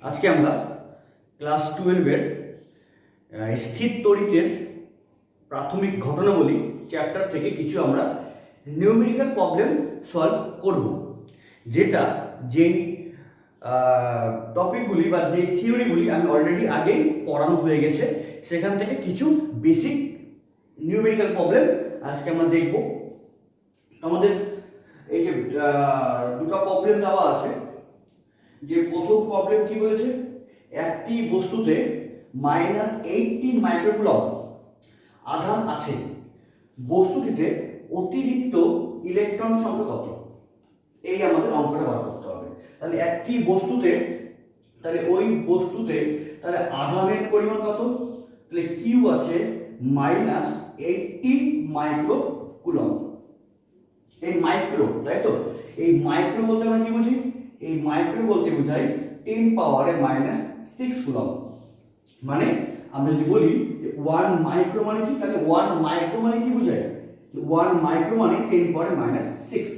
আজকে আমরা ক্লাস 12-এর স্থির তড়িতের প্রাথমিক ঘটনাবলী চ্যাপ্টার থেকে কিছু আমরা নিউমেরিক্যাল প্রবলেম সলভ করব, যেটা যেই টপিকগুলি বা যে থিওরিগুলি আমি অলরেডি আগেই পড়ানো হয়ে গেছে, সেখান থেকে কিছু বেসিক নিউমেরিক্যাল প্রবলেম আজকে আমরা দেখব। আমাদের এই যে দুটো প্রবলেম দেওয়া আছে, যে প্রথম প্রবলেম কি বলেছে, একটি বস্তুতে -80 মাইক্রোকুলম আধান আছে, বস্তুটিতে অতিরিক্ত ইলেকট্রন সংখ্যা কত? এই আমাদের অঙ্কটা বার করতে হবে। তাহলে একটি বস্তুতে, তাহলে ওই বস্তুতে তাহলে আধানের পরিমাণ কত? তাহলে কিউ আছে -80 মাইক্রোকুলম। এই মাইক্রো, তাই তো? এই মাইক্রো বলতে আমরা কি বুঝি? এই মাইক্রো বলতে বোঝাই 10 পাওয়ারে -6 কুলম। মানে আমরা যদি বলি যে 1 মাইক্রো মানে কি, তাহলে 1 মাইক্রো মানে কি বোঝায়? 1 মাইক্রো মানে 10 পাওয়ারে -6।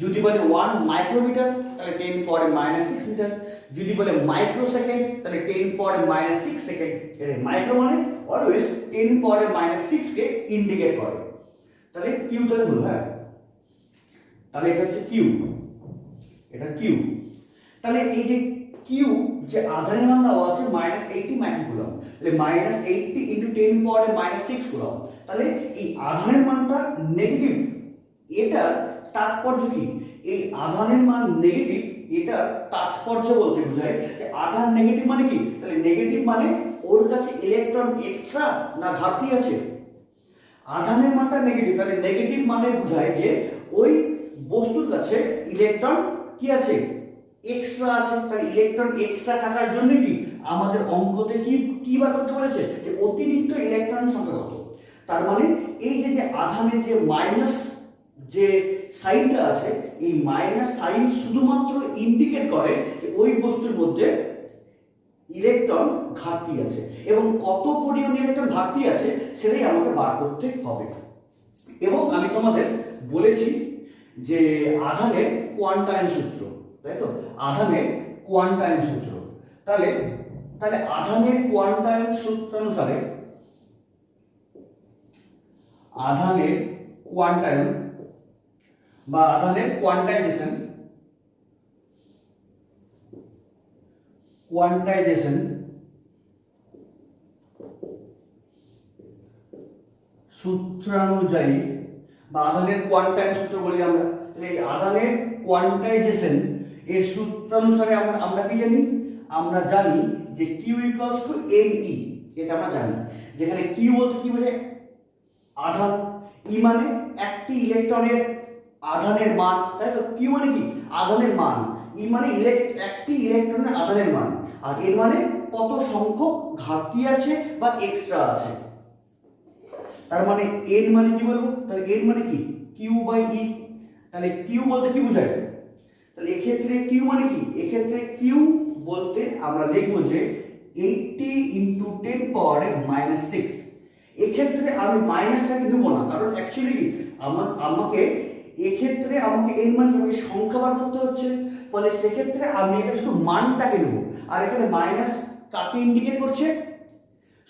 যদি বলে 1 মাইক্রোমিটার তাহলে 10 পাওয়ারে -6 মিটার। যদি বলে মাইক্রো সেকেন্ড তাহলে 10 পাওয়ারে -6 সেকেন্ড। এর মাইক্রো মানে অলওয়েজ 10 পাওয়ারে -6 কে ইন্ডিকেট করে। তাহলে কিউ তাহলে হলো, হ্যাঁ, তাহলে এটা হচ্ছে কিউ, এটা কিউ। তাহলে এই যে কিউ, যে আধানের মান দেওয়া আছে -80 মাইক্রোকুলম, তাহলে -80 ইনটু 10 পাওয়ারে -6 কুলম। তাহলে এই আধানের মানটা নেগেটিভ। এটার তাৎপর্য কি? এই আধানের মান নেগেটিভ, এটা তাৎপর্য বলতে বোঝায় যে আধান নেগেটিভ মানে কি? তাহলে নেগেটিভ মানে ওর কাছে ইলেকট্রন এক্সট্রা না ঘাটতি আছে। আধানের মানটা নেগেটিভ, তাহলে নেগেটিভ মানে বোঝায় যে ওই বস্তুর কাছে ইলেকট্রন কি আছে? এক্সট্রা আছে। তাহলে ইলেকট্রন এক্সট্রা থাকার জন্য কি আমাদের অঙ্কতে কি বার করতে বলেছে? যে অতিরিক্ত ইলেকট্রন সংখ্যা কত। তার মানে এই যে আধানের যে মাইনাস যে সাইনটা আছে, এই মাইনাস সাইন শুধুমাত্র ইন্ডিকেট করে যে ওই বস্তুর মধ্যে ইলেকট্রন ঘাটতি আছে, এবং কত পরিমাণ ইলেকট্রন ঘাটতি আছে সেটাই আমাকে বার করতে হবে। এবং আমি তোমাদের বলেছি যে আধানের কোয়ান্টাইন সূত্র, তাই তো? আধানের কোয়ান্টাইন সূত্র। তাহলে আধানের কোয়ান্টাইন সূত্র অনুসারে আধানের কোয়ান্টাইন বা আধানের কোয়ান্টাইজেশন সূত্রানুযায়ী বা আধানের কোয়ান্টাইন সূত্র বলি আমরা। তাহলে এই আধানের কোয়ান্টাইজেশন এর সূত্রানুসারে আমরা কি জানি? আমরা জানি যে Q = me, এটা আমরা জানি। যেখানে Q বলতে কি বোঝায়? আধান। E মানে একটি ইলেকট্রনের আধানের মান, তাই তো? Q মানে কি? আধানের মান। E মানে একটি ইলেকট্রনের আধানের মান। আর এর মানে কত সংখ্যক ঘাটতি আছে বা এক্সট্রা আছে। তার মানে n মানে কি বলবো? তাহলে n মানে কি? Q/E। তাহলে Q বলতে কি বোঝায়? তাহলে এক্ষেত্রে Q মানে কি? এক্ষেত্রে Q বলতে আমরা দেখব যে 80 ইনটু 10 পাওয়ারে -6। এক্ষেত্রে আমি মাইনাসটাকে নেব না, কারণ অ্যাকচুয়ালি কি আমাকে এক্ষেত্রে আমাকে n মানে কি সংখ্যা বার করতে হচ্ছে। ফলে সেক্ষেত্রে আমি এটা শুধু মানটাকে নেব। আর এখানে মাইনাস কাকে ইন্ডিকেট করছে?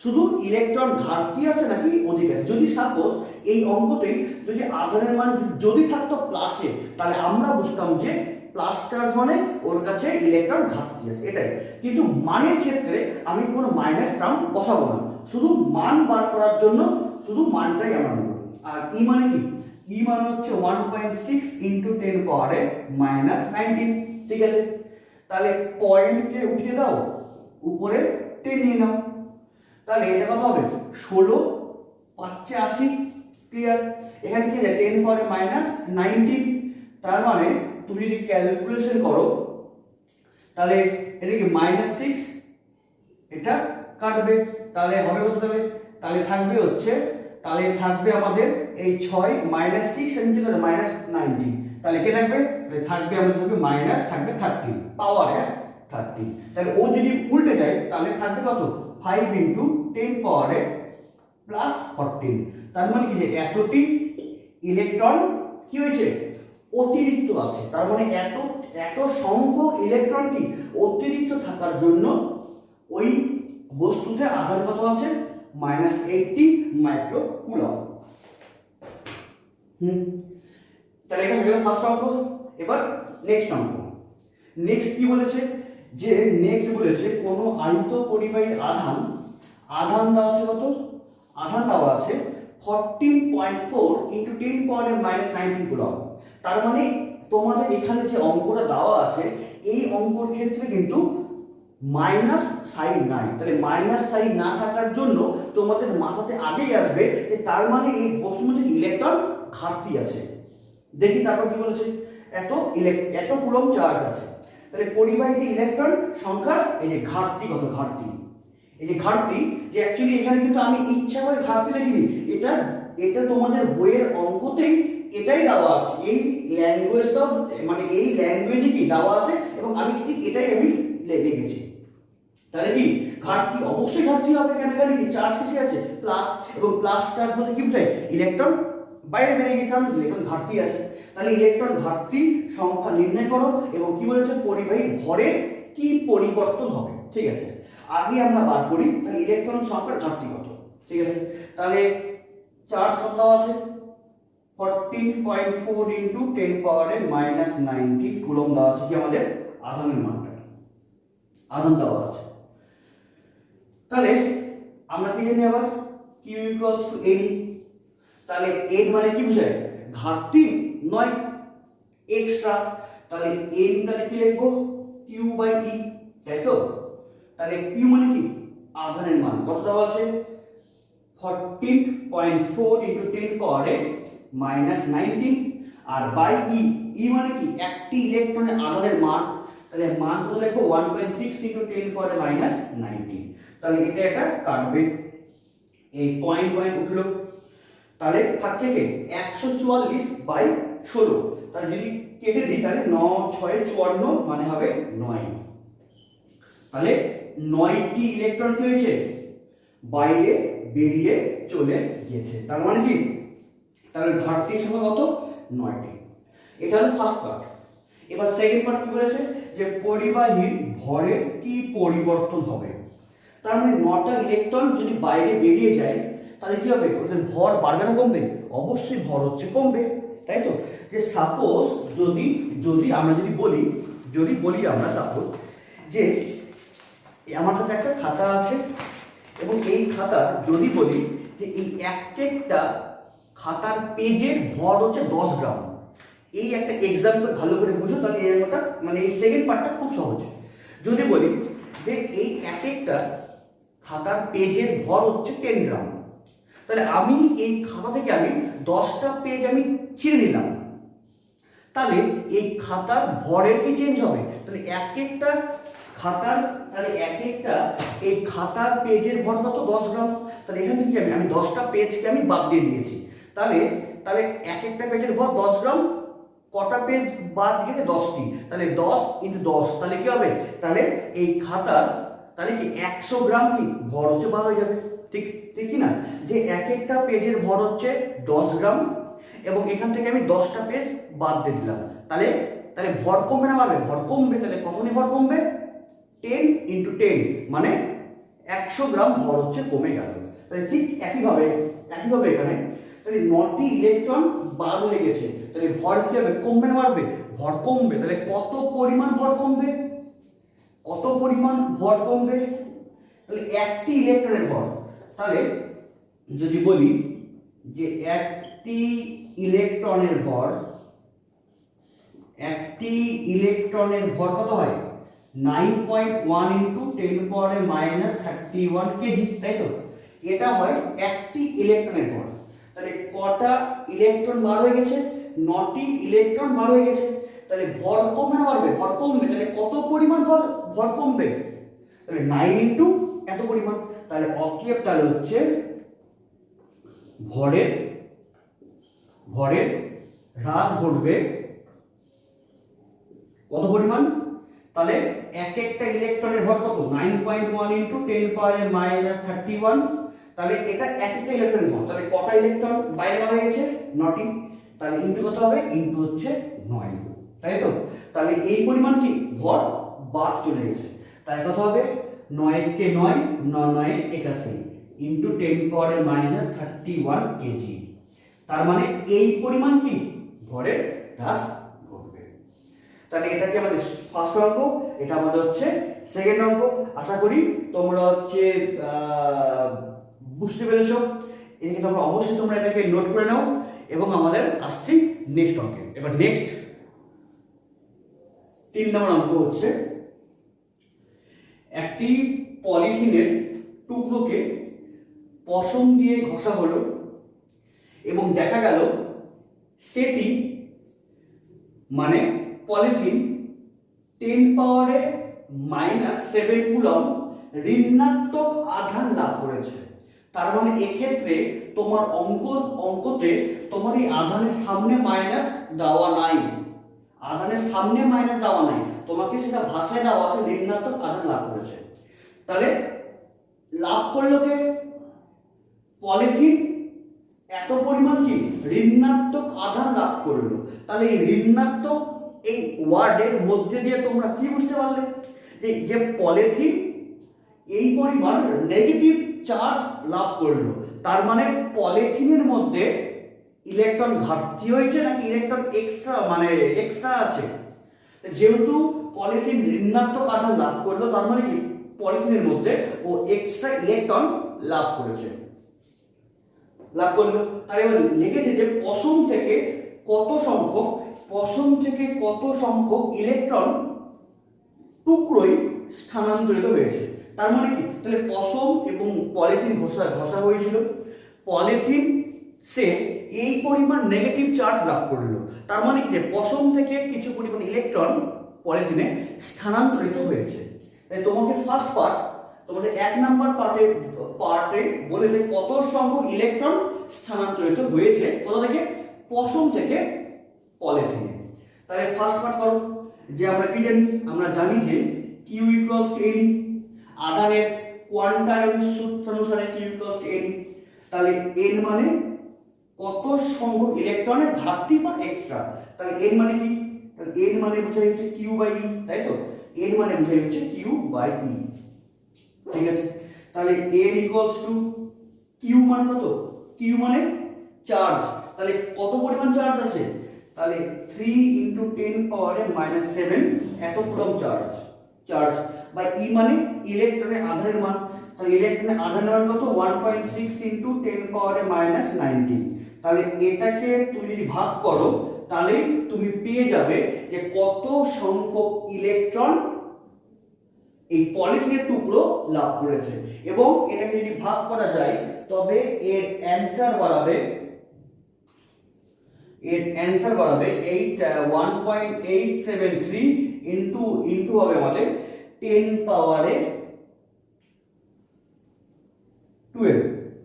শুধু ইলেকট্রন ঘাটতি আছে নাকি অধিক আছে। যদি সাপোজ এই অঙ্কতেই যদি আধানের মান যদি থাকতো প্লাসে, তাহলে আমরা বুঝতাম যে প্লাস চার্জ মানে ওর কাছে ইলেকট্রন ঘাটতি আছে, এটাই। কিন্তু মানের ক্ষেত্রে আমি কোনো মাইনাস টার্ম বসাবো না, শুধু মান বার করার জন্য শুধু মানটাই আমরা নেব। আর ই মানে কি? ই মানে হচ্ছে 1.6 ইনটু 10 পাওয়ারে -19। ঠিক আছে, তাহলে পয়েন্টকে উঠিয়ে দাও, উপরে 10 নিয়ে নাও। তাহলে এটা কত হবে? 16 5 80। ক্লিয়ার? এখানে কি আছে? 10 পাওয়ারে -19। তার মানে তুমি যদি ক্যালকুলেশন করো, তাহলে এটা কি -6, এটা কাটবে, তাহলে হবে কত? তাহলে থাকবে হচ্ছে, তাহলে থাকবে আমাদের এই 6 -6 এর নিচে কত? -19। তাহলে কে থাকবে? তাহলে থাকবে আমাদের থাকবে মাইনাস, থাকবে 30 পাওয়ার, হ্যাঁ 30। তাহলে ও যদি উল্টে যায় তাহলে থাকবে কত? 5 ইনটু 10 পাওয়ারে +14। তার মানে কি যে এতটি ইলেকট্রন কি হয়েছে? অতিরিক্ত আছে, তার মানে এত এত সংখ্যক ইলেকট্রন কি অতিরিক্ত থাকার জন্য ওই বস্তুতে আধান কত আছে -80 মাইক্রো কুলম। তাহলে এটা হয়ে গেল ফার্স্ট অঙ্ক। এবার নেক্সট অঙ্ক। নেক্সট কি বলেছে, যে নেক্সট বলেছে কোন আয়ত পরিবাহী আধান দেওয়া আছে কত, আধান দেওয়া আছে 14.4 × 10⁻⁻19 কুলম। তার মানে তোমাদের এখানে যে অঙ্কটা দেওয়া আছে এই অঙ্কর ক্ষেত্রে কিন্তু মাইনাস সাইন নাই, তাহলে মাইনাস সাইন না থাকার জন্য তোমাদের মাথাতে আগেই আসবে যে তার মানে এই বস্তুর ইলেকট্রন ঘাটতি আছে। দেখি তারপর কি বলেছে, এত কুলম চার্জ আছে, তাহলে পরিবাহী ইলেকট্রন সংখ্যার এই যে ঘাটতি কত, ঘাটতি এই যে ঘাটতি, যে অ্যাকচুয়ালি এখানে কিন্তু আমি ইচ্ছা করে ঘাটতি লিখিনি, এটা তোমাদের বইয়ের অঙ্কতেই এটাই দেওয়া আছে, এই ল্যাঙ্গুয়েজটাও মানে এই ল্যাঙ্গুয়েজে কি দেওয়া আছে এবং আমি ঠিক এটাই আমি লিখেছি। তাহলে কি ঘাটতি, অবশ্যই ঘাটতি হবে, কেন কি চার্জ কিসে আছে প্লাস, এবং প্লাস চার্জ বলতে কি বোঝায় ইলেকট্রন বাইরে বেরিয়ে গেছে, আমাদের ইলেকট্রন ঘাটতি আছে। তাহলে ইলেকট্রন ঘাটতি সংখ্যা নির্ণয় করো এবং কি বলেছে পরিবাহী ভরের কি পরিবর্তন হবে। ঠিক আছে, আগে আমরা বার করি তাহলে ইলেকট্রন সংখ্যার ঘাটতি কত। ঠিক আছে, তাহলে চার্জ কত দেওয়া আছে 14.4 × 10⁻⁻19 কুলম দেওয়া আছে, কি আমাদের আধানের মানটা, আধান দেওয়া আছে। তাহলে আমরা কি জানি আবার Q = N, তাহলে N মানে কি বোঝায় ঘাটতি নয় এক্সট্রা, তাহলে N তাহলে কি লিখবো Q/E, তাই তো। তাহলে Q মানে কি আধানের মান কত দেওয়া আছে 14.4 × 10⁻⁻19 আর বাই E মানে কি একটি ইলেকট্রনের আধানের মান, তাহলে মান কত লিখবো 1.6 × 10⁻⁻19। তাহলে এটা কাটবে, এই পয়েন্ট উঠলো, তাহলে থাকছে কি 144/16, তাহলে যদি কেটে দিই তাহলে 9 6 54 মানে হবে 9। তাহলে 9টি ইলেকট্রন কি হয়েছে বাইরে বেরিয়ে চলে গিয়েছে, তার মানে কি তাহলে ঘাটতির সংখ্যা কত 9টি। এটা হলো ফার্স্ট পার্ট। এবার সেকেন্ড পার্ট কি বলেছে, যে পরিবাহীর ভরের কি পরিবর্তন হবে। তার মানে 9টা ইলেকট্রন যদি বাইরে বেরিয়ে যায় তাহলে কি হবে, ওদের ভর বাড়বে না কমবে, অবশ্যই ভর হচ্ছে কমবে, তাই তো। যে সাপোজ যদি আমরা বলি আমরা সাপোজ যে আমার কাছে একটা খাতা আছে এবং এই খাতা যদি বলি যে এই একটা খাতার পেজের ভর হচ্ছে 10 গ্রাম, এই একটা এক্সাম্পল ভালো করে বুঝো, তাহলে এই অঙ্কটা মানে এই সেকেন্ড পার্টটা খুব সহজ। যদি বলি যে এই একটা খাতার পেজের ভর হচ্ছে 10 গ্রাম, তাহলে আমি এই খাতা থেকে আমি 10টা পেজ আমি ছিঁড়ে নিলাম, তাহলে এই খাতার ভরের কি চেঞ্জ হবে, তাহলে একটা খাতার এই খাতার পেজের ভর কত 10 গ্রাম, তাহলে এখান থেকে আমি 10টা পেজকে আমি বাদ দিয়ে দিয়েছি, তাহলে একটা পেজের ভর 10 গ্রাম, কটা পেজ বাদ গেছে 10টি, তাহলে 10 × 10 তাহলে কি হবে, তাহলে এই খাতার তাহলে কি 100 গ্রাম কি ভর হচ্ছে বার হয়ে যাবে, ঠিক কি না, যে একটা পেজের ভর হচ্ছে 10 গ্রাম এবং এখান থেকে আমি 10টা পেজ বাদ দিয়ে দিলাম, তাহলে ভর কমবে না বাড়বে, ভর কমবে, তাহলে কতখানি ভর কমবে 10 × 10 মানে 100 গ্রাম ভর হচ্ছে কমে গেল। তাহলে ঠিক একইভাবে এখানে তাহলে 9টি ইলেকট্রন বার হয়ে গেছে, তাহলে ভর কি হবে কমবে না বাড়বে, ভর কমবে, তাহলে কত পরিমাণ ভর কমবে, তাহলে একটি ইলেকট্রনের ভর, তাহলে যদি বলি যে একটি ইলেকট্রনের ভর কত হয় 9.1 × 10⁻⁻31 কেজি, তাই তো। এটা হয় একটি ইলেকট্রনের ভর, তাহলে কটা ইলেকট্রন বার হয়ে গেছে 9টি ইলেকট্রন বার হয়ে গেছে, তাহলে ভর কমবে না বাড়বে, ভর কমবে, তাহলে কত পরিমাণ ভর কমবে, তাহলে 9 × এত পরিমাণ, তাহলে অতএব তাহলে হচ্ছে ভরের হ্রাস ঘটবে কত পরিমাণ, তাহলে একটা ইলেকট্রনের ভর কত 9.1 × 10⁻⁻31, তাহলে এটা একটা ইলেকট্রনের ভর, তাহলে কটা ইলেকট্রন বাইরে বার হয়ে গেছে 9টি, তাহলে ইনটু কত হবে, ইনটু হচ্ছে 9, তাই তো। তাহলে এই পরিমাণ কি ভর বাদ চলে গেছে, তাই কত হবে 9 কে 9 9 81 ইনটু 10 পাওয়ার মাইনাস 31 কেজি। তার মানে এই পরিমাণ কি ভরের হ্রাস ঘটবে। তাহলে এটাকে আমাদের ফার্স্ট অঙ্ক, এটা আমাদের হচ্ছে সেকেন্ড অঙ্ক। আশা করি তোমরা হচ্ছে বুঝতে পেরেছো। এদিকে তোমরা অবশ্যই তোমরা এটাকে নোট করে নাও এবং আমাদের আসছি নেক্সট অঙ্কে। এবার নেক্সট 3 নম্বর অঙ্ক হচ্ছে, একটি পলিথিনের টুকরোকে পশম দিয়ে ঘষা হলো এবং দেখা গেল সেটি মানে পলিথিন 10 পাওয়ারে মাইনাস 7 কুলম ঋণাত্মক আধান লাভ করেছে। তার মানে এক্ষেত্রে তোমার অঙ্কতে তোমার এই আধানের সামনে মাইনাস দেওয়া নাই, আধানের সামনে মাইনাস দেওয়া নাই, তোমাকে সেটা ভাষায় দেওয়া আছে ঋণাত্মক আধান লাভ করেছে। তাহলে লাভ করলো কে, পলিথিন এত পরিমাণ কি ঋণাত্মক আধান লাভ করলো। তাহলে এই ঋণাত্মক এই ওয়ার্ডের মধ্যে দিয়ে তোমরা কি বুঝতে পারলে, যে পলিথিন এই পরিমাণ নেগেটিভ চার্জ লাভ করলো। তার মানে পলিথিনের মধ্যে ইলেকট্রন ঘাটতি হয়েছে নাকি ইলেকট্রন এক্সট্রা আছে। যেহেতু পলিথিন ঋণাত্মক আধান লাভ করলো, তার মানে কি পলিথিনের মধ্যে ও এক্সট্রা ইলেকট্রন লাভ করলো। তাই এবার লিখেছে যে পশম থেকে কত সংখ্যক ইলেকট্রন টুকরোই স্থানান্তরিত হয়েছে। তার মানে কি, তাহলে পশম এবং পলিথিন ঘষা হয়েছিল, পলিথিন সে এই পরিমাণ নেগেটিভ চার্জ লাভ করলো। তার মানে কি, পশম থেকে কিছু পরিমাণ ইলেকট্রন পলিথিনে স্থানান্তরিত হয়েছে। তাই তোমাকে ফার্স্ট পার্ট, তোমাদের 1 নাম্বার পার্টে বলেছে কত সংখ্যক ইলেকট্রন স্থানান্তরিত হয়েছে কোথা থেকে, পশম থেকে পলিথিনে। তাহলে ফার্স্ট পার্ট করো। যে আমরা কি জানি, আমরা জানি যে Q ইকুয়ালস টু N, আধানের কোয়ান্টাম সূত্রানুসারে Q ইকুয়ালস টু N। তাহলে N মানে কত সংখ্যক ইলেকট্রনের ঘাটতি বা এক্সট্রা। তাহলে N মানে কি, তাহলে N মানে বোঝাই হচ্ছে Q বাই E, তাই তো। N মানে বোঝাই হচ্ছে Q বাই E, ঠিক আছে। তাহলে N ইকুয়ালস টু Q মানে কত, Q মানে চার্জ। তাহলে কত পরিমাণ চার্জ আছে, তাহলে 3 × 10 পাওয়ারে মাইনাস 7 এত কুলম চার্জ বাই E মানে ইলেকট্রনের আধানের মান। তাহলে ইলেকট্রনের আধানের মান কত, 1.6 × 10 পাওয়ারে মাইনাস 19। তাহলে এটাকে তুমি যদি ভাগ করো তাহলে তুমি পেয়ে যাবে যে কত সংখ্যক ইলেকট্রন এই পলিথিনের টুকরো লাভ করেছে। এবং এটাকে যদি ভাগ করা যায় তবে এর অ্যান্সার বাড়াবে 1.873 ইনটু হবে আমাদের 10 পাওয়ারে 12,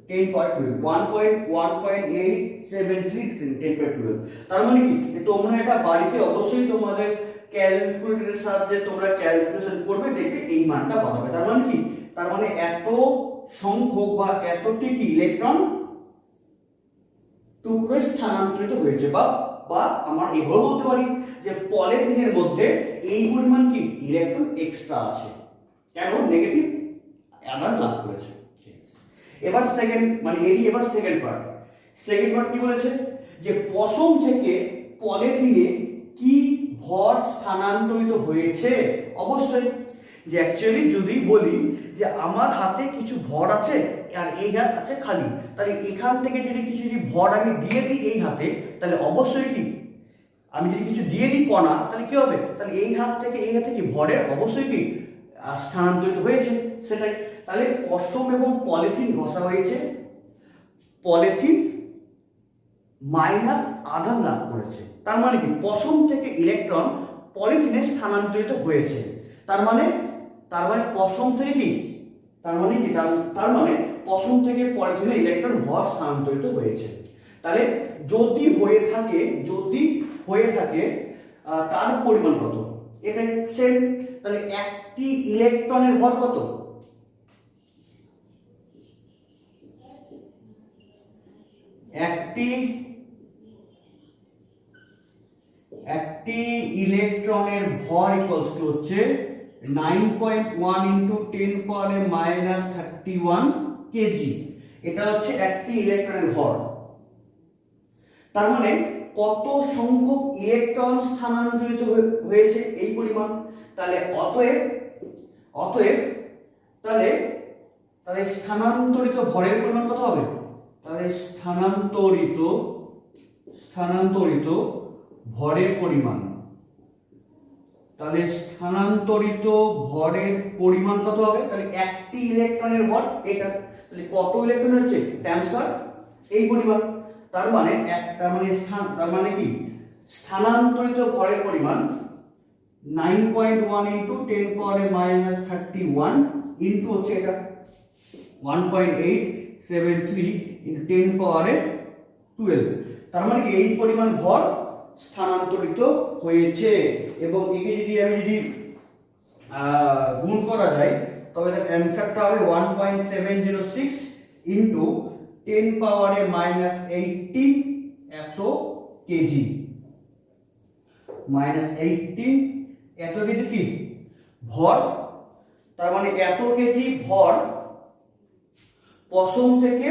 10 পাওয়ার 12, 1.873 10 পাওয়ার 12। তার মানে কি, তোমরা এটা বাড়িতে অবশ্যই তোমাদের ক্যালকুলেটরের সাহায্যে তোমরা ক্যালকুলেশন করবে, দেখবে এই মানটা পাবে। তার মানে কি, তার মানে এত সংখ্যক বা এতটি কি ইলেকট্রন টুকরো স্থানান্তরিত হয়েছে। বা আমরা এভাবে বলতে পারি যে পলিথিনের মধ্যে এই পরিমাণ কি ইলেকট্রন এক্সট্রা আছে, কেন নেগেটিভ আধান লাভ করেছে। এবার সেকেন্ড পার্ট কি বলেছে, যে পশম থেকে পলিথিনে কি ভর স্থানান্তরিত হয়েছে। অবশ্যই, যে অ্যাকচুয়ালি যদি বলি যে আমার হাতে কিছু ভর আছে আর এই হাত আছে খালি, তাহলে এখান থেকে যদি কিছু ভর আমি দিয়ে দিই এই হাতে, তাহলে অবশ্যই কি আমি যদি কিছু দিয়ে দিই কণা, তাহলে কি হবে, তাহলে এই হাত থেকে এই হাতে কি ভরের অবশ্যই কি স্থানান্তরিত হয়েছে সেটাই। তাহলে পশম এবং পলিথিন ঘষা হয়েছে, পলিথিন মাইনাস আধান লাভ করেছে। তার মানে কি, পশম থেকে ইলেকট্রন পলিথিনে স্থানান্তরিত হয়েছে। তার মানে পশম থেকে কি, তার মানে পশম থেকে পলিথিনে ইলেকট্রন ভর স্থানান্তরিত হয়েছে। তাহলে যদি হয়ে থাকে তার পরিমাণ কত, এটা সেম। তাহলে একটি ইলেকট্রনের ভর কত, একটি একটি ইলেকট্রনের ভর ইকুয়ালস টু হচ্ছে 9.1 ইন্টু 10 পাওয়ারে -31 কেজি। এটা হচ্ছে একটি ইলেকট্রনের ভর। তার মানে কত সংখ্যক ইলেকট্রন স্থানান্তরিত হয়েছে এই পরিমাণ। তাহলে অতএব তাহলে স্থানান্তরিত ভরের পরিমাণ কত হবে? তাহলে স্থানান্তরিত ভরের পরিমাণ, তাহলে স্থানান্তরিত ভরের পরিমাণ কত হবে? তাহলে একটি ইলেকট্রনের ভর এটা, তাহলে কত ইলেকট্রন হচ্ছে ট্রান্সফার এই পরিমাণ। তার মানে কি স্থানান্তরিত ভরের পরিমাণ 9.1 ইন্টু 10 পাওয়ারে -31 ইন্টু হচ্ছে এটা 1.873 ইন্টু 10 পাওয়ারে 12। তার মানে কি এই পরিমাণ ভর স্থানান্তরিত হয়েছে। এবং একে যদি গুণ করা যায় তবে তার অ্যান্সারটা হবে 1.706 ইন্টু 10 পাওয়ারে -18 এত কেজি। -18 এত কেজি কি ভর। তার মানে এত কেজি ভর পশম থেকে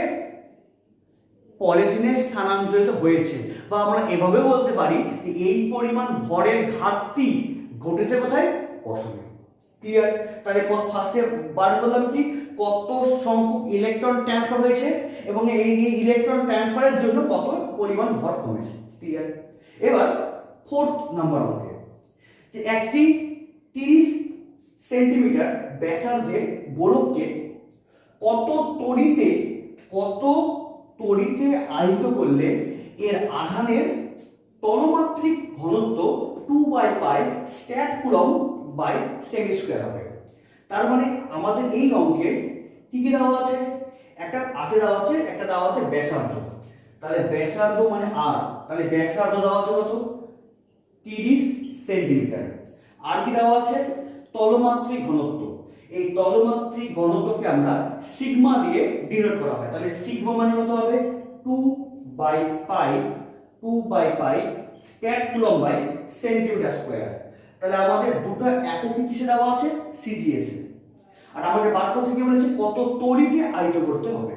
পলিথিনে স্থানান্তরিত হয়েছে। বা আমরা এভাবে বলতে পারি যে এই পরিমাণ ভরের ঘাটতি ঘটেছে কোথায়? পশমে। ক্লিয়ার? তাহলে ফার্স্টে বার করলাম কি কত সংখ্যক ইলেকট্রন ট্রান্সফার হয়েছে এবং এই ইলেকট্রন ট্রান্সফারের জন্য কত পরিমাণ ভর কমেছে। ক্লিয়ার? এবার ফোর্থ নাম্বার অঙ্কে যে একটি 30 সেন্টিমিটার ব্যাসার্ধের গোলককে কত তড়িতে আহিত করলে এর আধানের তলমাত্রিক ঘনত্ব 2/π stat coulomb by semi square হবে। তার মানে আমাদের এই অঙ্কে কি দেওয়া আছে? একটা দেওয়া আছে ব্যাসার্ধ। তাহলে ব্যাসার্ধ মানে আর, তাহলে ব্যাসার্ধ দেওয়া আছে কত? 30 সেন্টিমিটার। আর কি দেওয়া আছে? তলমাত্রিক ঘনত্ব। এই তলমাত্রিক ঘনত্বকে আমরা সিগমা দিয়ে ডিনোট করা হয়। তাহলে সিগমা মানে কত হবে? 2/π stat coulomb by centimetre square. তাহলে আমাদের দুটো এককই কিসে দেওয়া আছে? সিজিএস। আর আমাদের বার করতে কি বলেছে? কত তড়িতে আহিত করতে হবে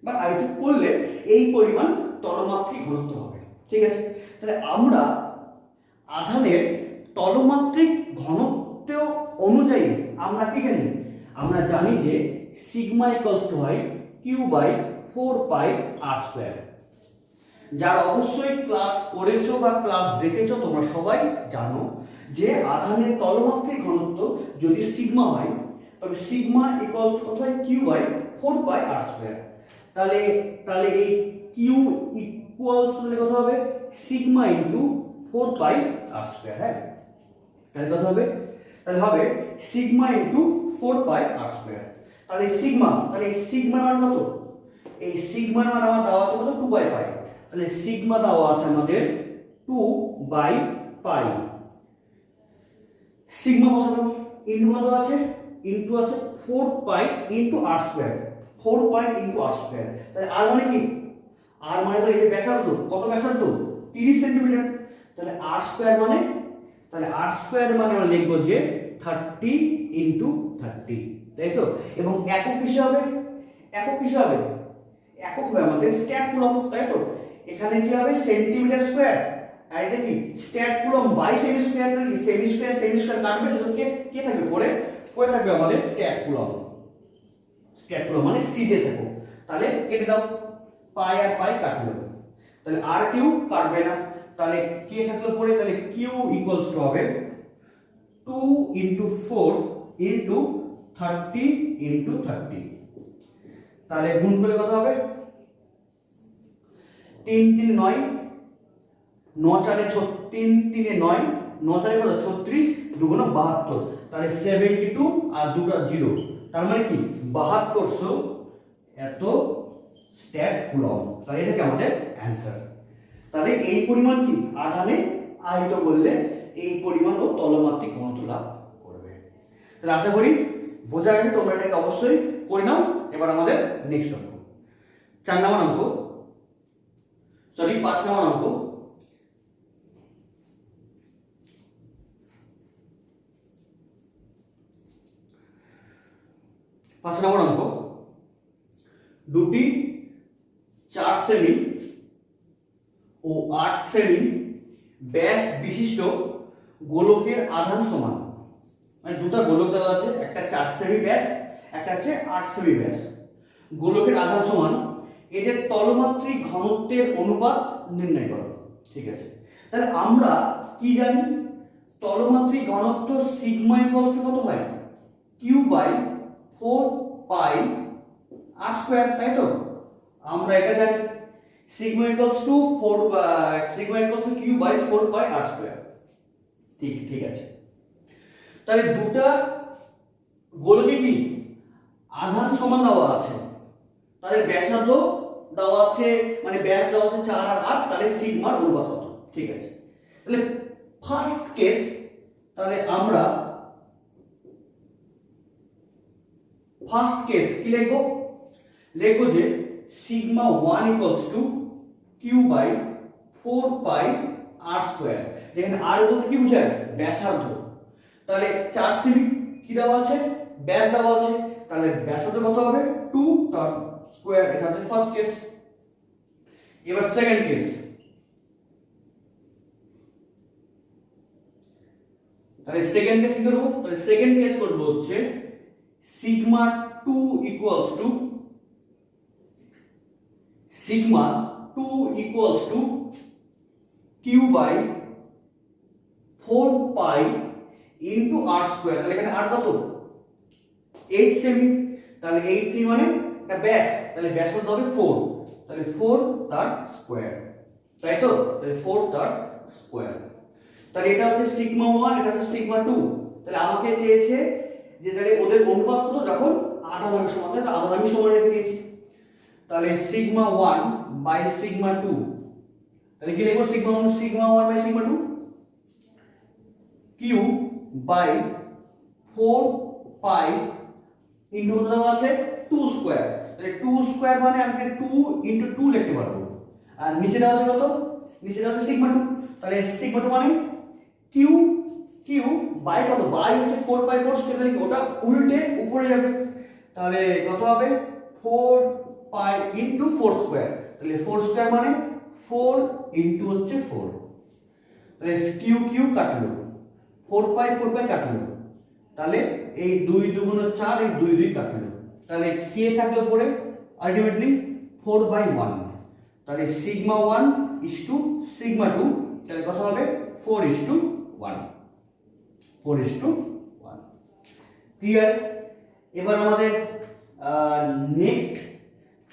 বা আহিত করলে এই পরিমাণ তলমাত্রিক ঘনত্ব হবে। ঠিক আছে? তাহলে আমরা আধানের তলমাত্রিক ঘনত্ব অনুযায়ী আমরা কি জানি? আমরা জানি যে সিগমা ইকুয়ালস টু হয় q/4πr²। যারা অবশ্যই ক্লাস করেছো বা ক্লাস দেখেছো তোমরা সবাই জানো যে আধানের তলমাত্রিক ঘনত্ব যদি সিগমা হয় তবে সিগমা ইকুয়ালস টু কত হয়? q/4πr²। তাহলে এই q ইকুয়ালস টু কত হবে? Sigma into 4πr²। হ্যাঁ, তাহলে কত হবে? তাহলে হবে সিগমা ইনটু 4πr²। তাহলে সিগমার মান কত? এই সিগমার মান আমার দেওয়া আছে কত? 2/π। তাহলে সিগমা দেওয়া আছে আমাদের 2/π। সিগমা বসালাম, ইনটু কত আছে? ইনটু আছে 4π ইনটু r²। 4π into r²। তাহলে আর মানে কি? আর মানে তো এই ব্যাসার্ধ। কত ব্যাসার্ধ? 30 সেন্টিমিটার। তাহলে r² মানে আমরা লিখব যে 30 ইনটু 30। তাই তো? এবং একক কিসে হবে? একক হবে আমাদের স্ট্যাট কুলম্ব। তাই তো? এখানে কি হবে? সেন্টিমিটার স্কয়ার, আর এটা কি stat coulomb by semi square. তাহলে সেমি স্কয়ার কাটবে, শুধু কে থাকবে পরে থাকবে আমাদের স্ট্যাট কুলম্ব মানে সিজিএস একক। তাহলে কেটে দাও, পাই আর পাই কাটলো। তাহলে আর কিউ কাটবে না, তাহলে কে থাকলো পরে? তাহলে কিউ ইকুয়ালস টু হবে 2 ইনটু 4 ইনটু 30 ইনটু 30। তাহলে গুণ করলে কত হবে? 3 3 9, 9 4 3 3 9, 9 4 কত? 36, 2 72। তাহলে 72 আর দুটো 0, তার মানে কি 7200 এত স্ট্যাট কুলম্ব। তাহলে এটা কি আমাদের অ্যানসার। তাহলে এই পরিমাণ কি আধানে আহিত করলে এই পরিমাণ ও তলমাত্রিক ঘনত্ব লাভ করবে। তাহলে আশা করি বোঝা গেছে, তোমরা এটাকে অবশ্যই করে নাও। এবার আমাদের নেক্সট অঙ্ক, 5 নম্বর অঙ্ক। 5 নম্বর অঙ্ক, দুটি 4 সেমি ও 8 সেমি ব্যাস বিশিষ্ট গোলকের আধান সমান, মানে দুটো গোলক দেওয়া আছে, একটা 4 সেমি ব্যাস, একটা হচ্ছে 8 সেমি ব্যাস। গোলকের আধান সমান, এদের তলমাত্রিক ঘনত্বের অনুপাত নির্ণয় করো। ঠিক আছে, তাহলে আমরা কি জানি? তলমাত্রিক ঘনত্ব সিগমা ইকুয়ালস টু কত হয়? Q by 4 pi r square, তাই তো? আমরা এটা জানি, sigma equals to q by 4 pi r square. ঠিক আছে, তাহলে দুটা গোলকে কি আধান সমান দেওয়া আছে, তাহলে ব্যাসার্ধ দেওয়া আছে, মানে ব্যাস দেওয়া আছে 4 আর 8, তাহলে সিগমার অনুপাত কত? ঠিক আছে, তাহলে ফার্স্ট কেস, তাহলে আমরা ফার্স্ট কেস কি লিখবো? লিখবো যে sigma 1 equals to q by 4 pi r square, যেখানে আর বলতে কি বোঝায়? ব্যাসার্ধ। তাহলে 4 সেমি কি দেওয়া আছে? ব্যাস দেওয়া আছে, তাহলে ব্যাসার্ধ কত হবে? 2 তার স্কয়ার। এটা হচ্ছে ফার্স্ট কেস। এবার সেকেন্ড কেস, তাহলে সেকেন্ড কেস কি করব? তাহলে সেকেন্ড কেস করব হচ্ছে sigma 2 equals to q by 4 pi into r square. তাহলে এখানে আর কত? 8 সেমি, তাহলে 8 সেমি মানে এটা ব্যাস, তাহলে ব্যাসার্ধ হবে 4, তাহলে 4 তার স্কয়ার, তাই তো? তাহলে 4 তার স্কয়ার। তাহলে এটা হচ্ছে সিগমা 1, এটা হচ্ছে সিগমা 2। তাহলে আমাকে চেয়েছে যে তাহলে ওদের অনুপাত কত যখন আধান সমান, তাহলে আধান সমান রেখে দিয়েছি। তাহলে সিগমা 1 বাই সিগমা 2, তাহলে কি লিখবো? Sigma 1 by sigma 2 q by 4 pi into দেওয়া আছে 2 স্কয়ার, তাহলে 2 স্কয়ার মানে আমি 2 ইনটু 2 লিখতে পারবো। আর নিচে দেওয়া আছে কত? নিচে দেওয়া আছে সিগমা 2, তাহলে সিগমা 2 মানে কিউ বাই কত? বাই হচ্ছে 4 পাই 4 স্কয়ার, তাহলে ওটা উল্টে উপরে যাবে, তাহলে কত হবে? 4 পাই ইনটু 4 স্কয়ার, তাহলে 4 স্কয়ার মানে 4 ইনটু হচ্ছে 4, তাহলে কিউ কাটলো, 4 পাই কাটলো, তাহলে এই 2 2 4, এই 2 2 কাটলো, তাহলে কে থাকলো পরে? আলটিমেটলি 4/1, তাহলে সিগমা 1 ইস টু সিগমা 2, তাহলে কত হবে? 4:1, 4:1। ক্লিয়ার? এবার আমাদের নেক্সট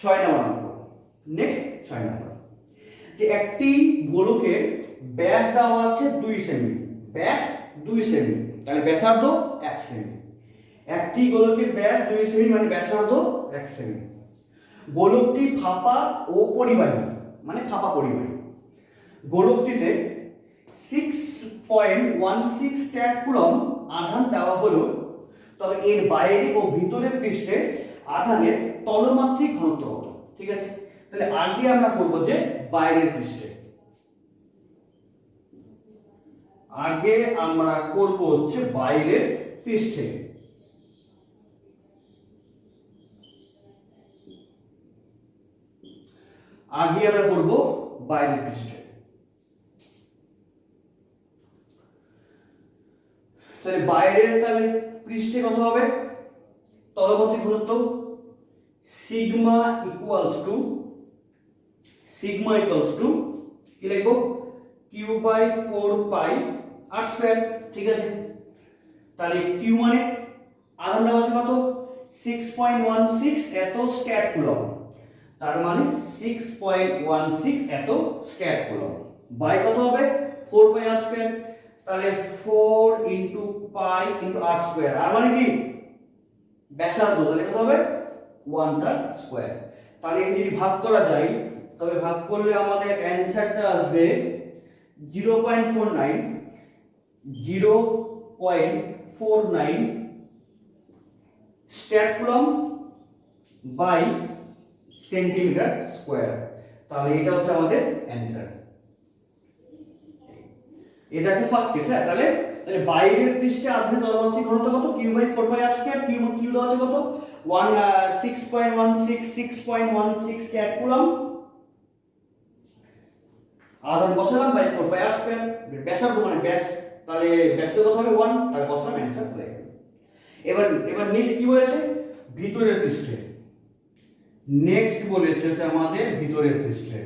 6 নম্বর অঙ্ক। নেক্সট 6 নম্বর, যে একটি গোলকের ব্যাস দেওয়া আছে 2 সেমি, ব্যাস 2 সেমি, তাহলে ব্যাসার্ধ 1 সেমি। একটি গোলকের ব্যাস 2 সেমি মানে ব্যাসার্ধ 1 সেমি। গোলকটি ফাঁপা ও পরিবাহী, মানে ফাঁপা পরিবাহী। গোলকটিতে 6.16 স্ট্যাট কুলম্ব আধান দেওয়া হলো, তবে এর বাইরে ও ভিতরের পৃষ্ঠে আধানের তলমাত্রিক ঘনত্ব কত? ঠিক আছে, তাহলে আগে আমরা করব যে বাইরের পৃষ্ঠে, আগে আমরা করব হচ্ছে বাইরের পৃষ্ঠে। আগে আমরা করব বাইরের পৃষ্ঠে। তাহলে বাইরের তাহলে পৃষ্ঠে কত হবে? তলমাত্রিক ঘনত্ব সিগমা ইকুয়ালস টু কি লিখবো? Q by 4 pi r square. ঠিক আছে, তাহলে কিউ মানে আধান দেওয়া আছে কত? 6.16 এত স্ট্যাট কুলম্ব, তার মানে 6.16 এত স্ট্যাট কুলম্ব বাই কত হবে? 4 পাই আর স্কয়ার, তাহলে 4 ইনটু পাই ইনটু আর স্কয়ার, আর মানে কি ব্যাসার্ধ, তাহলে কত হবে? 1 তার স্কয়ার। তাহলে যদি ভাগ করা যায়, তবে ভাগ করলে আমাদের অ্যানসারটা আসবে 0.49 stat coulomb by centimetre square. তাহলে এটা হচ্ছে আমাদের অ্যানসার। এটা হচ্ছে ফার্স্ট কেস। হ্যাঁ, তাহলে তাহলে বাইরের পৃষ্ঠে আধানের তলমাত্রিক ঘনত্ব কত? q/4πr²। কিউ দেওয়া আছে কত? 6.16 ক্যাট কুলম্ব। আধান বসালাম বাই 4πr²। ব্যাসার্ধ মানে ব্যাস, তাহলে ব্যাস কত হবে? 1। তাহলে বসালাম, অ্যানসার হয়ে গেল। এবার নেক্সট কি বলেছে? ভিতরের পৃষ্ঠে। নেক্সট বলেছে আমাদের ভিতরের পৃষ্ঠে।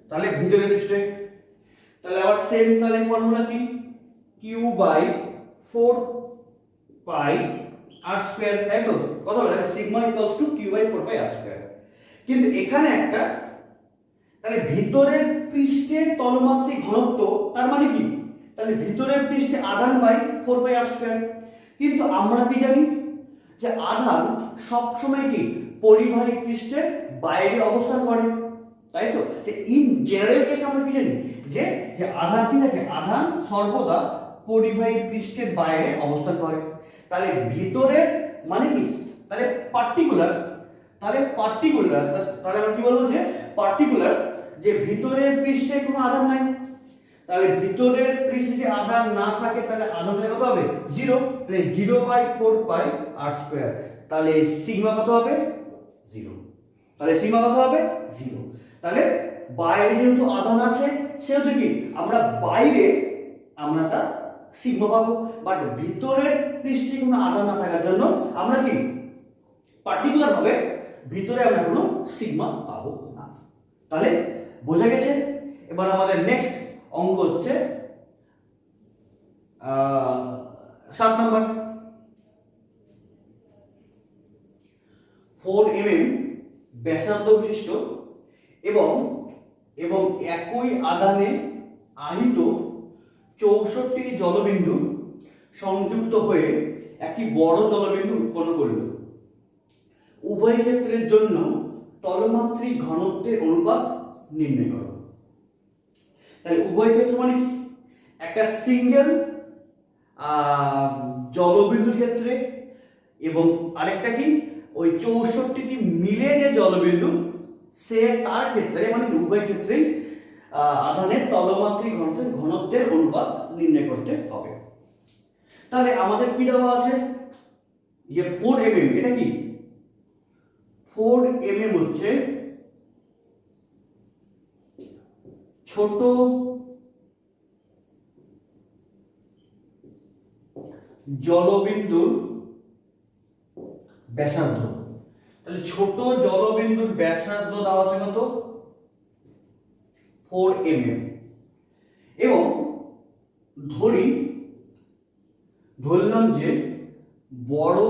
তাহলে ভিতরের পৃষ্ঠে, তাহলে আবার সেম, তাহলে ফর্মুলা কি? q/4πr², তাই তো? কত হবে? Sigma equals two q/4πr²। কিন্তু এখানে একটা, তাহলে ভিতরের পৃষ্ঠের তলমাত্রিক ঘনত্ব, তার মানে কি? তাহলে ভিতরের পৃষ্ঠে আধান বাই 4πr²। কিন্তু আমরা কি জানি যে আধান সব সময় কি পরিবাহী পৃষ্ঠের বাইরে অবস্থান করে, তাই তো? যে ইন জেনারেল কেস আমরা কি জানি যে যে আধান কি থাকে? আধান সর্বদা পরিবাহী পৃষ্ঠের বাইরে অবস্থান করে। তাহলে ভিতরের মানে কি? তাহলে পার্টিকুলার, তাহলে আমরা কি বলবো? যে পার্টিকুলার, যে ভিতরের পৃষ্ঠে কোনো আধান নাই। তাহলে ভিতরের পৃষ্ঠে যদি আধান না থাকে তাহলে আধান কত হবে? 0। তাহলে 0/4πr²। তাহলে সিগমা কত হবে? 0। তাহলে সিগমা কত হবে? 0। তাহলে বাইরে যেহেতু আধান আছে সেহেতু কি আমরা বাইরে আমরা তার সিগমা পাবো, বাট ভিতরের পৃষ্ঠে কোনো আধান না থাকার জন্য আমরা কি পার্টিকুলার ভাবে ভিতরে আমরা কোনো সিগমা পাবো না। তাহলে বোঝা গেছে? এবার আমাদের নেক্সট অঙ্ক হচ্ছে 7 নম্বর। 4 mm ব্যাসার্ধ বিশিষ্ট এবং একই আধানে আহিত 64টি জলবিন্দু সংযুক্ত হয়ে একটি বড় জলবিন্দু উৎপন্ন করল। উভয় ক্ষেত্রের জন্য তলমাত্রিক ঘনত্বের অনুপাত নির্ণয় করো। তাহলে উভয় ক্ষেত্র মানে কি? একটা সিঙ্গেল জলবিন্দুর ক্ষেত্রে এবং আরেকটা কি ওই 64টি মিলে যে জলবিন্দু সে তার ক্ষেত্রে, মানে উভয় ক্ষেত্রেই আধানের তলমাত্রিক ঘনত্বের অনুপাত নির্ণয় করতে হবে। তাহলে আমাদের কি দেওয়া আছে? যে 4 mm, এটা কি 4 mm হচ্ছে ছোট জলবিন্দুর ব্যাসার্ধ। তাহলে ছোট জলবিন্দুর ব্যাসার্ধ দেওয়া আছে কত? 4 mm। এবং ধরলাম যে বড়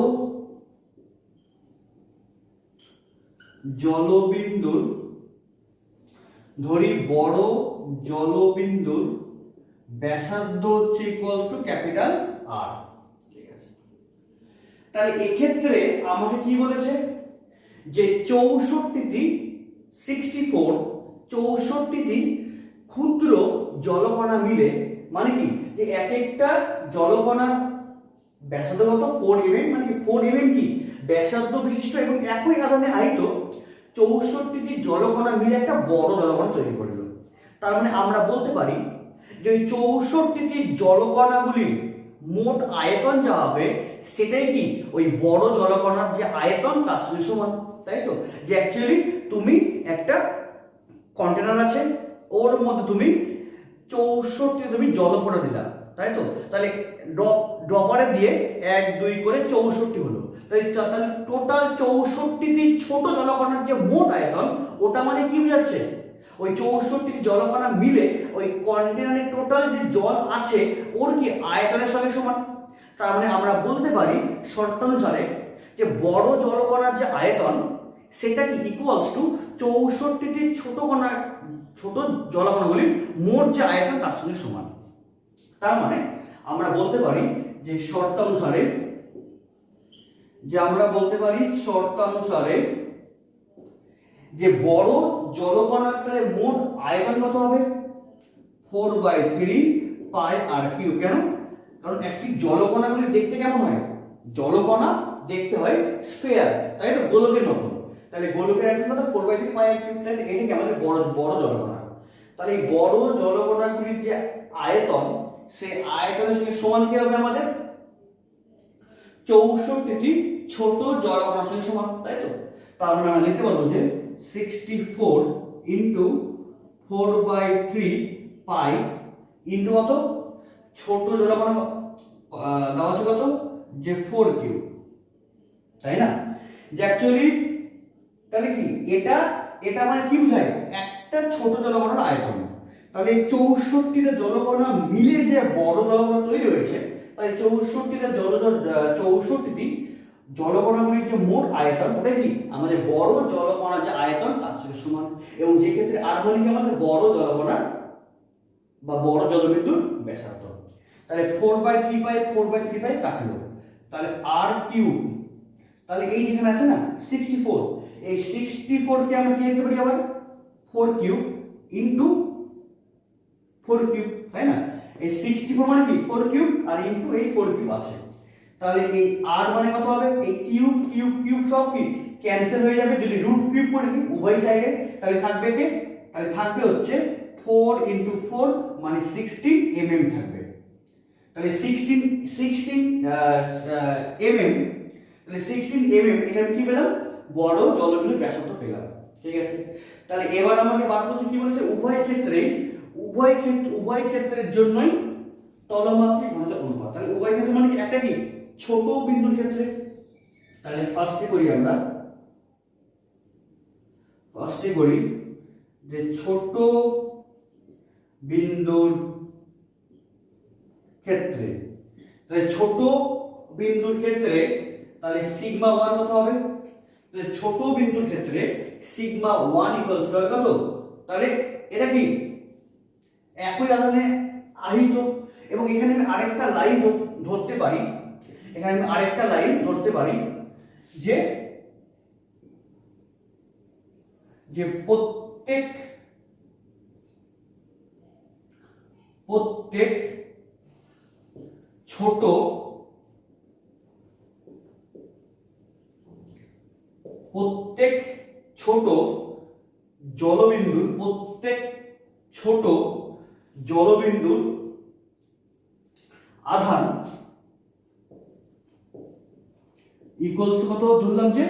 জলবিন্দুর ব্যাসার্ধ হচ্ছে ইকুয়ালস টু ক্যাপিটাল আর। ঠিক আছে, তাহলে এক্ষেত্রে আমাকে কি বলেছে? যে 64টি ক্ষুদ্র জলকণা মিলে, মানে কি যে এক একটা জলকণার ব্যাসার্ধ কত? 4 mm, মানে কি 4 mm কি ব্যাসার্ধ বিশিষ্ট এবং একই আধানে আহিত 64টি জলকণা মিলে একটা বড় জলকণা তৈরি করলো। তার মানে আমরা বলতে পারি যে ওই 64টি জলকণাগুলির মোট আয়তন যা হবে সেটাই কি ওই বড় জলকণার যে আয়তন তার সঙ্গে সমান, তাই তো? যে অ্যাকচুয়ালি তুমি একটা কন্টেনার আছে, ওর মধ্যে তুমি 64টি তুমি জলকণা দিলা, তাই তো? তাহলে ড্রপারে দিয়ে 1 2 করে 64 হলো। তাহলে টোটাল 64টি ছোট জলকণার যে মোট আয়তন, ওটা মানে কি বোঝাচ্ছে? ওই 64টি জলকণা মিলে ওই কন্টেনারে টোটাল যে জল আছে ওর কি আয়তনের সঙ্গে সমান। তার মানে আমরা বলতে পারি শর্তানুসারে যে বড় জলকণার যে আয়তন সেটা কি ইকুয়ালস টু 64টি ছোট জলকণাগুলির মোট যে আয়তন তার সঙ্গে সমান। তার মানে আমরা বলতে পারি যে শর্তানুসারে যে বড় জলকণার মোট আয়তন কত হবে? 4/3 πr3। কেন? কারণ অ্যাকচুয়ালি জলকণাগুলি দেখতে কেমন হয়? জলকণা দেখতে হয় স্ফিয়ার, তাই তো? গোলকের মতো। তাহলে গোলকের আয়তন কত? 4/3 πr3। তাহলে এটা কি আমাদের বড় জলকণা। তাহলে এই বড় জলকণাগুলির যে আয়তন, সেই আয়তনের সঙ্গে সমান কি হবে আমাদের 64টি ছোট জলকণার সঙ্গে সমান, তাই তো? তার মানে আমরা লিখতে পারবো যে 64 ইন্টু 4/3 পাই ইন্টু কত, ছোট জলকণা দেওয়া আছে কত, যে 4 কিউ, তাই না? যে অ্যাকচুয়ালি তাহলে কি এটা এটা মানে কি বোঝায়, একটা ছোট জলকণার আয়তন। তাহলে এই 64টা জলকণা মিলে যে বড় জলকণা তৈরি হয়েছে, তাই 64টি জলকণাগুলির যে মোট আয়তন, ওটা কি আমাদের বড় জলকণার যে আয়তন তার সঙ্গে সমান। এবং যে ক্ষেত্রে আর মানে কি আমাদের বড় জলকণা বা বড় জলবিন্দুর ব্যাসার্ধ। তাহলে 4/3 পাই কাটলো, তাহলে আর কিউব, তাহলে এই যেখানে আছে না 64, এই 64 কে আমরা কি লিখতে পারি আবার 4 কিউব ইনটু 4 কিউব, তাই না? এই 64 মানে কি 4 কিউব আর ইনটু এই 4 কিউব আছে। তাহলে এই আর মানে কত হবে, এই কিউব কিউব কিউব সব কি ক্যান্সেল হয়ে যাবে যদি রুট কিউব করে দিই উভয় সাইডে, তাহলে থাকবে কি, তাহলে থাকবে হচ্ছে 4 ইনটু 4 মানে 16 mm থাকবে। তাহলে 16 mm, তাহলে 16 mm এটা আমি কি পেলাম, বড় জলবিন্দুর ব্যাসার্ধ পেলাম, ঠিক আছে? তাহলে এবার আমাকে বার করতে কি বলেছে, উভয় ক্ষেত্রের জন্যই তলমাত্রিক ঘনত্ব অনুপাত। তাহলে উভয় ক্ষেত্র মানে কি একটা কি ছোট বিন্দুর ক্ষেত্রে, তাহলে ফার্স্টে করি যে ছোট বিন্দুর ক্ষেত্রে, তাহলে ছোট বিন্দুর ক্ষেত্রে তাহলে সিগমা 1 কত হবে, তাহলে ছোট বিন্দুর ক্ষেত্রে সিগমা 1 ইকুয়ালস টু কত, তাহলে এটা কি একই আধানে আহিত। এবং এখানে আমি আরেকটা লাইন ধরতে পারি, যে যে প্রত্যেক ছোট জলবিন্দুর আধান ইকুয়ালস কত ধরলাম যে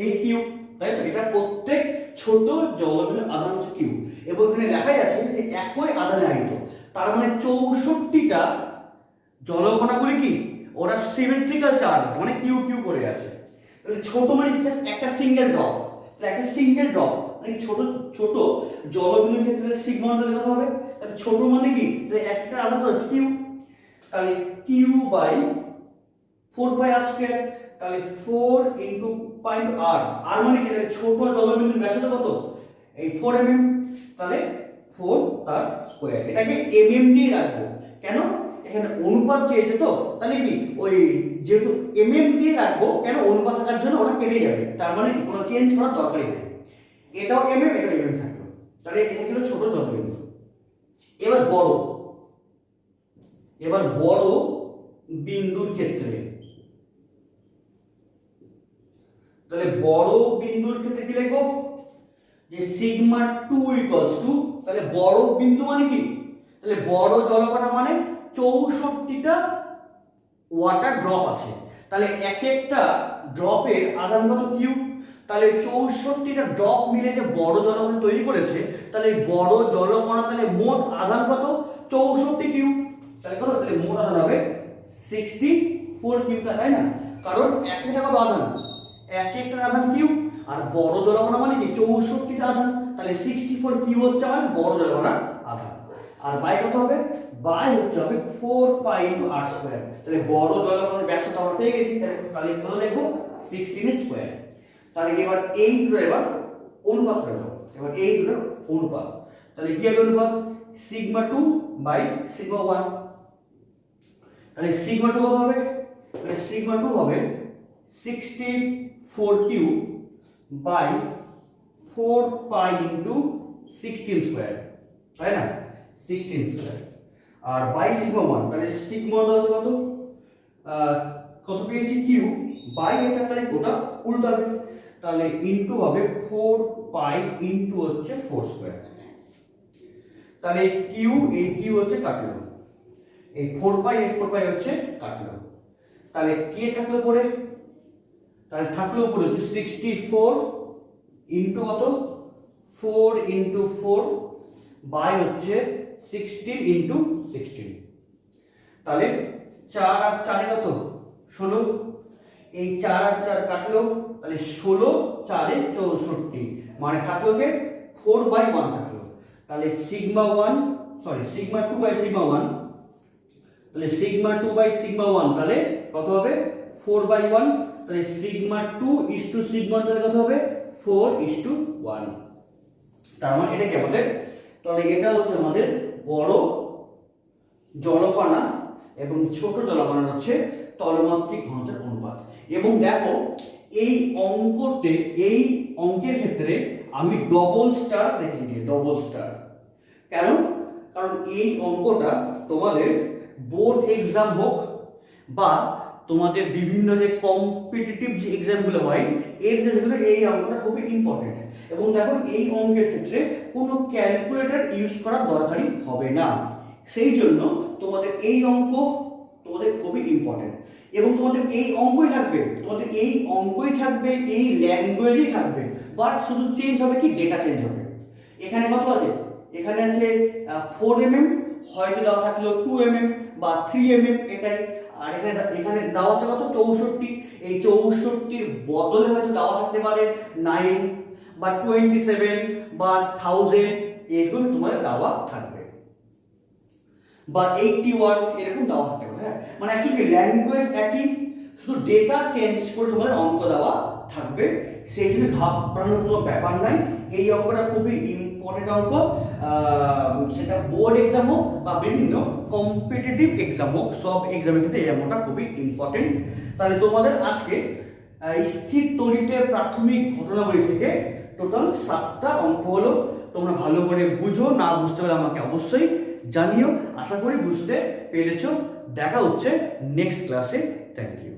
এই কিউ, তাই তো? এটা প্রত্যেক ছোট জলবিন্দুর আধান হচ্ছে কিউ। এবং এখানে লেখাই আছে যে একই আধানে আহিত, তার মানে 64টা জলকণাগুলি কি ওরা সিমেট্রিক্যাল চার্জ, মানে কিউ কিউ করে আছে। তাহলে ছোট মানে জাস্ট একটা সিঙ্গেল ড্রপ, মানে ছোট জলবিন্দুর ক্ষেত্রে সিগমা তাহলে কত হবে, তাহলে ছোট মানে কি একটা আধান হচ্ছে কিউ, তাহলে q by 4 pi r square, তাহলে 4 ইনটু পাই আর, আর মানে কি ছোট জলবিন্দুর ব্যাসার্ধ কত, এই 4 mm, তাহলে 4 তার স্কয়ার। এটাকে mm দিয়ে রাখবো, কেন এখানে অনুপাত চেয়েছে তো, তাহলে কি ওই যেহেতু mm দিয়ে রাখবো, কেন অনুপাত থাকার জন্য ওটা কেটে যাবে, তার মানে কি কোনো চেঞ্জ করার দরকারই নেই, এটাও mm থাকলো। তাহলে এটা হলো ছোট জলবিন্দু। এবার বড় বিন্দুর ক্ষেত্রে, তাহলে বড় বিন্দুর ক্ষেত্রে কি লিখবো, যে সিগমা 2 ইকুয়ালস টু, তাহলে বড় বিন্দু মানে কি, তাহলে বড় জলকণা মানে 64টা ওয়াটার ড্রপ আছে, তাহলে এক একটা ড্রপের আধান কত কিউ, তাহলে 64টা ড্রপ মিলে যে বড় জলকণা তৈরি করেছে, তাহলে বড় জলকণা তাহলে মোট আধান কত 64 কিউ, তাহলে কত, তাহলে মোট আধান হবে 64 কিউ, তাই না? কারণ এক একটা কত আধান, এক একটা আধান কিউ, আর বড় জলকণা মানে কি 64টা আধান, তাহলে 64 কিউ হচ্ছে আমার বড় জলকণার আধান। আর বাই কত হবে, বাই হচ্ছে হবে 4 পাই ইনটু আর স্কয়ার, তাহলে বড় জলকণার ব্যাসার্ধ আমরা পেয়ে গেছি, তাহলে কত লিখবো 16 স্কয়ার। তাহলে এবার এই দুটো অনুপাত করে দাও, তাহলে কি হবে অনুপাত, সিগমা 2 বাই সিগমা 1, তাহলে সিগমা 2 কত হবে, তাহলে সিগমা 2 হবে 64 q by 4 pi into 16 square, তাই না? 16 স্কয়ার। আর বাই সিগমা 1, তাহলে সিগমা দাও কত পেয়েছি কিউ, বাই এটা তাহলে ওটা উল্টাবে, তাহলে ইনটু হবে 4 পাই ইনটু হচ্ছে 4 স্কয়ার, তাহলে কিউ, এই কিউ হচ্ছে কাটলো, এই 4 পাই এই 4 পাই হচ্ছে কাটলো। তাহলে কে থাকলো পরে, তাহলে থাকলো উপরে হচ্ছে 64 ইন্টু কত 4 ইন্টু 4 বাই হচ্ছে 16 ইন্টু 16। তাহলে 4 আর 4 কত 16, এই 4 আর 4 কাটলো, তাহলে 16 4 এ 64, মানে থাকলো কে 4/1 থাকলো। তাহলে sigma 1 sorry sigma 2 by sigma 1, তাহলে সিগমা 2 বাই সিগমা 1 তাহলে কত হবে 4/1। তাহলে সিগমা 2 ইস টু সিগমা 1 তাহলে কত হবে 4:1। তার মানে এটা কি আমাদের, তাহলে এটা হচ্ছে আমাদের বড় জলকণা এবং ছোট জলকণার হচ্ছে তলমাত্রিক ঘনত্বের অনুপাত। এবং দেখো এই অঙ্কের ক্ষেত্রে আমি ডবল স্টার রেখে দিই, ডবল স্টার কেন, কারণ এই অঙ্কটা তোমাদের বোর্ড এক্সাম হোক বা তোমাদের বিভিন্ন যে কম্পিটিটিভ যে এক্সামগুলো হয় এর যেগুলো, এই অঙ্কটা খুবই ইম্পর্টেন্ট। এবং দেখো এই অঙ্কের ক্ষেত্রে কোনো ক্যালকুলেটর ইউজ করার দরকারই হবে না, সেই জন্য তোমাদের এই অঙ্ক তোমাদের খুবই ইম্পর্টেন্ট। এবং তোমাদের এই অঙ্কই থাকবে, তোমাদের এই অঙ্কই থাকবে, এই ল্যাঙ্গুয়েজই থাকবে, বাট শুধু চেঞ্জ হবে কি, ডেটা চেঞ্জ হবে। এখানে কত আছে, এখানে আছে 4 mm, হয়তো দেওয়া থাকলো 2 mm বা 3 mm এটাই। আর এখানে দেওয়া আছে কত 64, এই 64-র বদলে হয়তো দেওয়া থাকতে পারে 9 বা 27 বা 1000, এরকম তোমাদের দেওয়া থাকবে, বা 81 এরকম দেওয়া থাকতে পারে। হ্যাঁ, মানে অ্যাকচুয়ালি ল্যাঙ্গুয়েজ একই, শুধু ডেটা চেঞ্জ করে তোমাদের অঙ্ক দেওয়া থাকবে, সেই জন্য ঘাবড়ানোর কোনো ব্যাপার নাই। এই অঙ্কটা খুবই ইম্পর্টেন্ট অঙ্ক, সেটা বোর্ড এক্সাম হোক বা বিভিন্ন কম্পিটিটিভ এক্সাম হোক, সব এক্সামের ক্ষেত্রে এই অঙ্কটা খুবই ইম্পর্টেন্ট। তাহলে তোমাদের আজকে স্থির তড়িতের প্রাথমিক ঘটনাবলী থেকে টোটাল 7টা অঙ্ক হলো। তোমরা ভালো করে বুঝো, না বুঝতে পারলে আমাকে অবশ্যই জানিও। আশা করি বুঝতে পেরেছো। দেখা হচ্ছে নেক্সট ক্লাসে। Thank you.